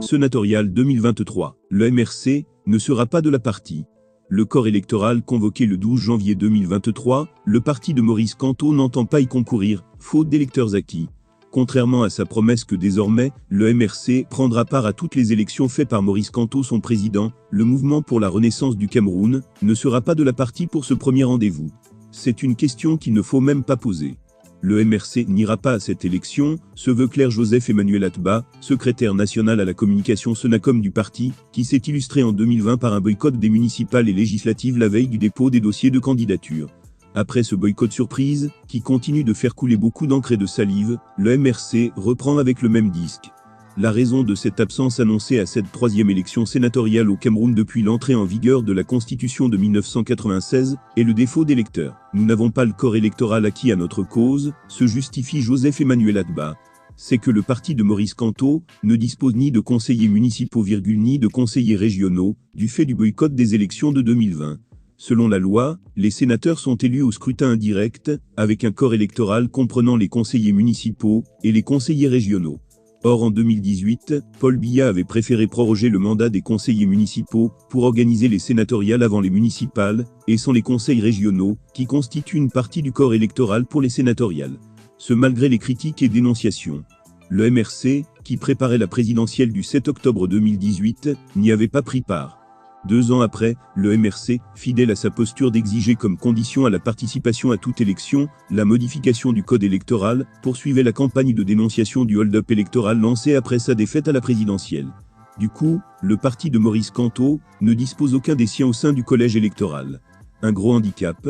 sénatoriales 2023. Le MRC ne sera pas de la partie. Le corps électoral convoqué le 12 janvier 2023, le parti de Maurice Kamto n'entend pas y concourir, faute d'électeurs acquis. Contrairement à sa promesse que désormais, le MRC prendra part à toutes les élections faites par Maurice Kamto, son président, le mouvement pour la renaissance du Cameroun ne sera pas de la partie pour ce premier rendez-vous. C'est une question qu'il ne faut même pas poser. Le MRC n'ira pas à cette élection, se veut clair Joseph Emmanuel Atba, secrétaire national à la communication Sonacom du parti, qui s'est illustré en 2020 par un boycott des municipales et législatives la veille du dépôt des dossiers de candidature. Après ce boycott surprise, qui continue de faire couler beaucoup d'encre et de salive, le MRC reprend avec le même disque. La raison de cette absence annoncée à cette troisième élection sénatoriale au Cameroun depuis l'entrée en vigueur de la Constitution de 1996 est le défaut d'électeurs. Nous n'avons pas le corps électoral acquis à notre cause, se justifie Joseph Emmanuel Atba. C'est que le parti de Maurice Kamto ne dispose ni de conseillers municipaux ni de conseillers régionaux, du fait du boycott des élections de 2020. Selon la loi, les sénateurs sont élus au scrutin indirect, avec un corps électoral comprenant les conseillers municipaux et les conseillers régionaux. Or en 2018, Paul Biya avait préféré proroger le mandat des conseillers municipaux pour organiser les sénatoriales avant les municipales, et sans les conseils régionaux, qui constituent une partie du corps électoral pour les sénatoriales. Ce malgré les critiques et dénonciations. Le MRC, qui préparait la présidentielle du 7 octobre 2018, n'y avait pas pris part. 2 ans après, le MRC, fidèle à sa posture d'exiger comme condition à la participation à toute élection, la modification du code électoral, poursuivait la campagne de dénonciation du hold-up électoral lancée après sa défaite à la présidentielle. Du coup, le parti de Maurice Kamto ne dispose aucun des siens au sein du collège électoral. Un gros handicap.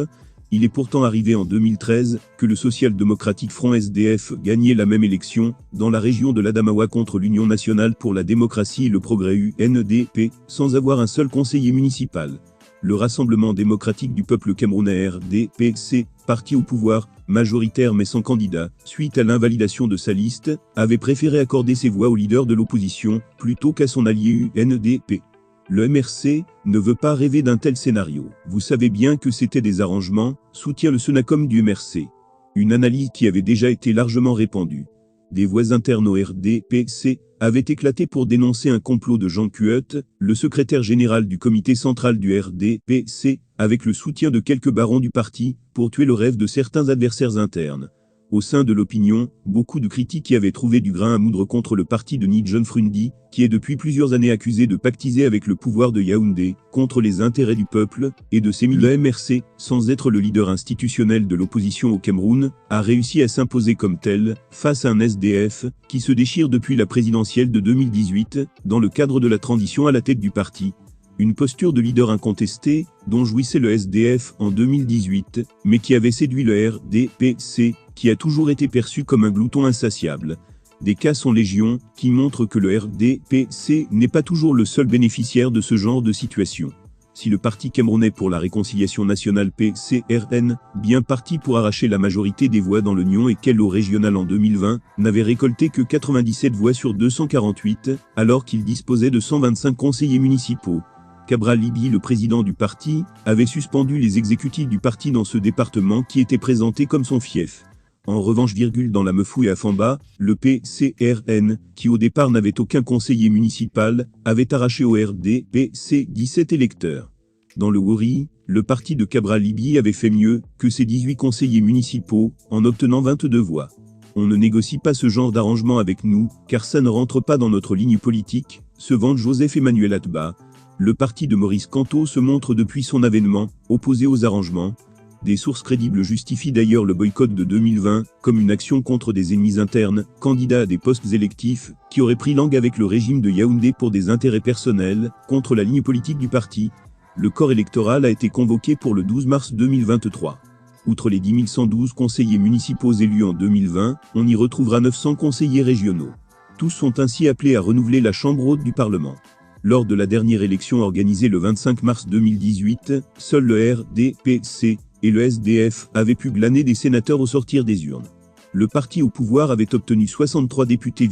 Il est pourtant arrivé en 2013 que le social-démocratique Front SDF gagnait la même élection dans la région de l'Adamawa contre l'Union nationale pour la démocratie et le progrès UNDP sans avoir un seul conseiller municipal. Le Rassemblement démocratique du peuple camerounais RDPC, parti au pouvoir, majoritaire mais sans candidat, suite à l'invalidation de sa liste, avait préféré accorder ses voix au leader de l'opposition plutôt qu'à son allié UNDP. Le MRC ne veut pas rêver d'un tel scénario. Vous savez bien que c'était des arrangements, soutient le Sonacom du MRC. Une analyse qui avait déjà été largement répandue. Des voix internes au RDPC avaient éclaté pour dénoncer un complot de Jean Kuet, le secrétaire général du comité central du RDPC, avec le soutien de quelques barons du parti, pour tuer le rêve de certains adversaires internes. Au sein de l'opinion, beaucoup de critiques y avaient trouvé du grain à moudre contre le parti de John Frundi, qui est depuis plusieurs années accusé de pactiser avec le pouvoir de Yaoundé, contre les intérêts du peuple, et de ses militants. Le MRC, sans être le leader institutionnel de l'opposition au Cameroun, a réussi à s'imposer comme tel, face à un SDF, qui se déchire depuis la présidentielle de 2018, dans le cadre de la transition à la tête du parti. Une posture de leader incontesté, dont jouissait le SDF en 2018, mais qui avait séduit le RDPC, qui a toujours été perçu comme un glouton insatiable. Des cas sont légion, qui montrent que le RDPC n'est pas toujours le seul bénéficiaire de ce genre de situation. Si le Parti camerounais pour la réconciliation nationale PCRN, bien parti pour arracher la majorité des voix dans l'Union et qu'elle au régional en 2020, n'avait récolté que 97 voix sur 248, alors qu'il disposait de 125 conseillers municipaux. Cabral Libye, le président du parti, avait suspendu les exécutifs du parti dans ce département qui était présenté comme son fief. En revanche, dans la Mefou et à Famba, le PCRN, qui au départ n'avait aucun conseiller municipal, avait arraché au RDPC 17 électeurs. Dans le Wori, le parti de Cabral Libye avait fait mieux que ses 18 conseillers municipaux, en obtenant 22 voix. On ne négocie pas ce genre d'arrangement avec nous, car ça ne rentre pas dans notre ligne politique, se vante Joseph Emmanuel Atba. Le parti de Maurice Kamto se montre depuis son avènement, opposé aux arrangements. Des sources crédibles justifient d'ailleurs le boycott de 2020 comme une action contre des ennemis internes, candidats à des postes électifs, qui auraient pris langue avec le régime de Yaoundé pour des intérêts personnels, contre la ligne politique du parti. Le corps électoral a été convoqué pour le 12 mars 2023. Outre les 10 112 conseillers municipaux élus en 2020, on y retrouvera 900 conseillers régionaux. Tous sont ainsi appelés à renouveler la chambre haute du Parlement. Lors de la dernière élection organisée le 25 mars 2018, seul le RDPC et le SDF avaient pu glaner des sénateurs au sortir des urnes. Le parti au pouvoir avait obtenu 63 députés,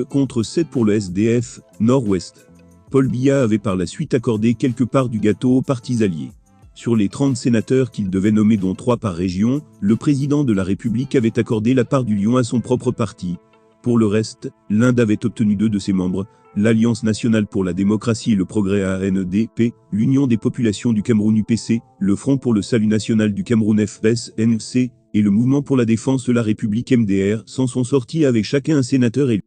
contre 7 pour le SDF, Nord-Ouest. Paul Biya avait par la suite accordé quelques parts du gâteau aux partis alliés. Sur les 30 sénateurs qu'il devait nommer, dont 3 par région, le président de la République avait accordé la part du lion à son propre parti. Pour le reste, l'Inde avait obtenu 2 de ses membres, l'Alliance nationale pour la démocratie et le progrès ANDP, l'Union des populations du Cameroun UPC, le Front pour le salut national du Cameroun FSNC, et le Mouvement pour la défense de la République MDR s'en sont sortis avec chacun un sénateur élu.